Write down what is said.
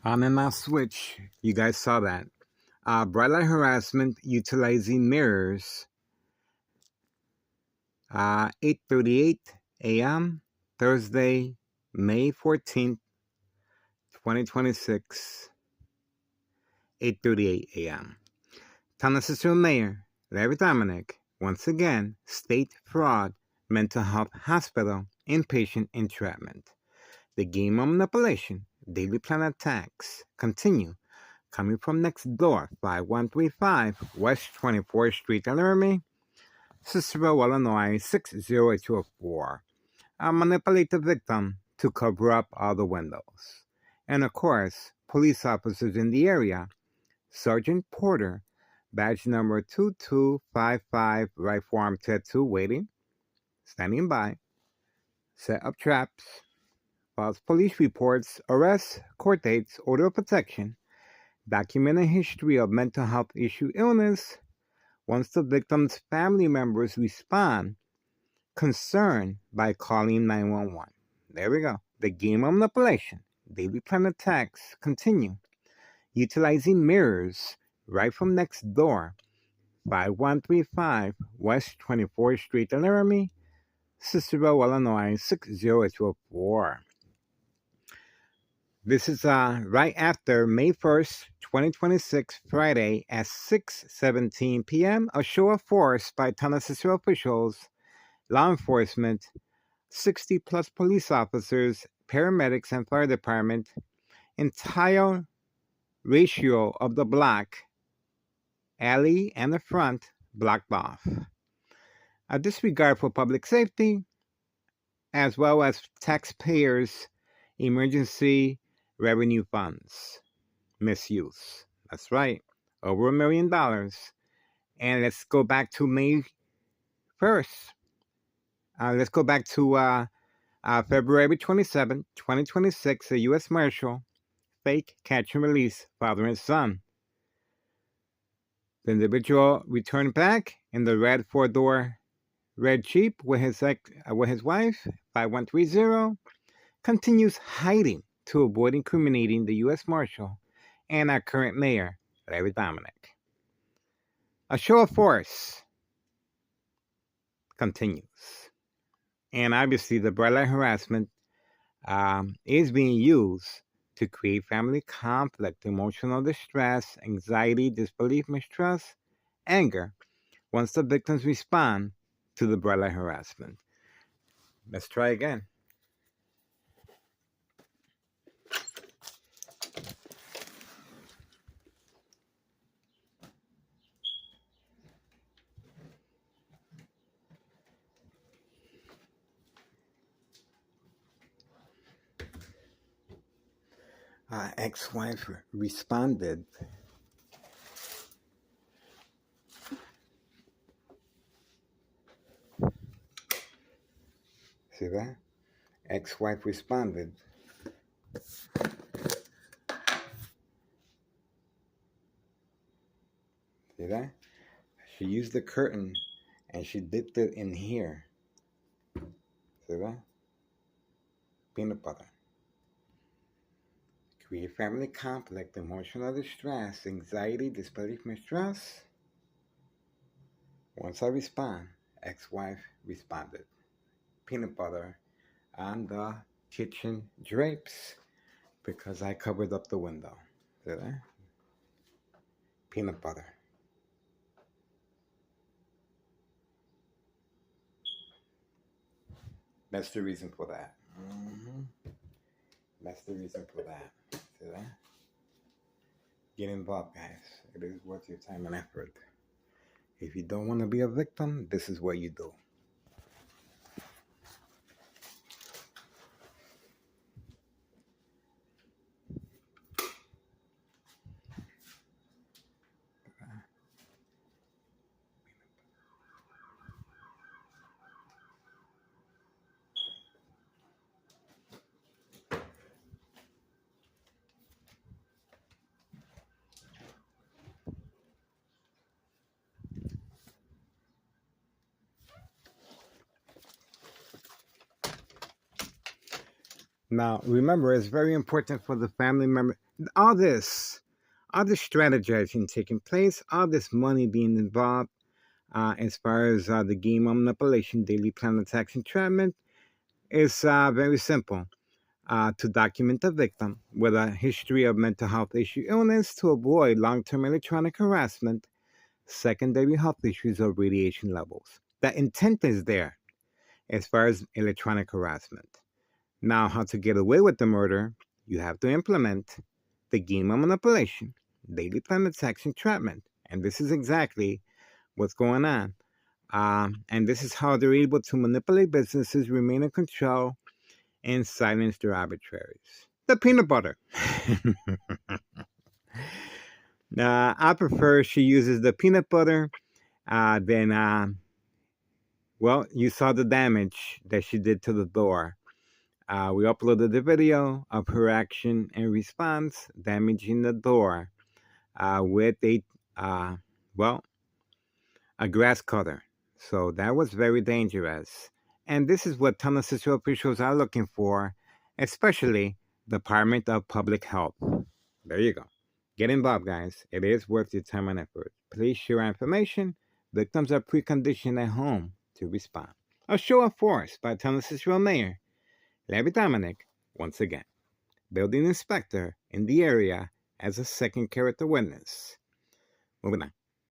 On and off switch. You guys saw that. Bright light harassment utilizing mirrors. 8:38 a.m. Thursday, May 14th, 2026. 8:38 a.m. Town Assistant Mayor Larry Dominic once again state fraud, mental health hospital, inpatient entrapment. The game of manipulation, daily plan attacks continue. Coming from next door, 5135 West 24th Street, Laramie, Cicero, Illinois, 60804. Manipulate the victim to cover up all the windows. And of course, police officers in the area, Sergeant Porter, badge number 2255, right forearm tattoo, waiting, standing by, set up traps, files police reports, arrests, court dates, order of protection, document a history of mental health issue illness. Once the victim's family members respond, concerned by calling 911. There we go. The game of manipulation. Daily plan attacks continue. Utilizing mirrors right from next door. 5135 West 24th Street, Laramie, Cicero, Illinois, 60804. This is right after May 1st, 2026, Friday at 6:17 p.m. A show of force by Cicero officials, law enforcement, 60 plus police officers, paramedics, and fire department. Entire ratio of the block, alley, and the front blocked off. A disregard for public safety, as well as taxpayers' emergency revenue funds. Misuse. That's right. Over $1 million. And let's go back to May 1st. Let's go back to February 27, 2026. A U.S. Marshal, fake catch and release, father and son. The individual returned back in the red four-door red Jeep with his wife, 5130, continues hiding to avoid incriminating the U.S. Marshal and our current mayor, Larry Dominic. A show of force continues. And obviously, the bright light harassment is being used to create family conflict, emotional distress, anxiety, disbelief, mistrust, anger, once the victims respond to the bright light harassment. Let's try again. Ex-wife responded. See that? Ex-wife responded. See that? She used the curtain and she dipped it in here. See that? Peanut butter. Create family conflict, emotional distress, anxiety, disbelief, mistrust. Once I respond, ex-wife responded. Peanut butter on the kitchen drapes because I covered up the window. See that? Peanut butter. That's the reason for that. That's the reason for that. See that? Get involved, guys. It is worth your time and effort. If you don't want to be a victim, this is what you do. Now, remember, it's very important for the family member. All this, all this strategizing taking place, all this money being involved, as far as the game of manipulation, daily plan attacks, entrapment, is very simple. To document the victim with a history of mental health issue illness to avoid long-term electronic harassment, secondary health issues, or radiation levels. The intent is there as far as electronic harassment. Now, how to get away with the murder, you have to implement the game of manipulation, daily plan attacks, entrapment. And this is exactly what's going on. And this is how they're able to manipulate businesses, remain in control, and silence their arbitraries. The peanut butter. I prefer she uses the peanut butter than, well, you saw the damage that she did to the door. We uploaded the video of her action and response damaging the door with well, a grass cutter. So that was very dangerous. And this is what Tennessee officials are looking for, especially Department of Public Health. There you go. Get involved, guys. It is worth your time and effort. Please share information. Victims are preconditioned at home to respond. A show of force by Tennessee Mayor Larry Dominic, once again. Building inspector in the area as a second character witness. Moving on.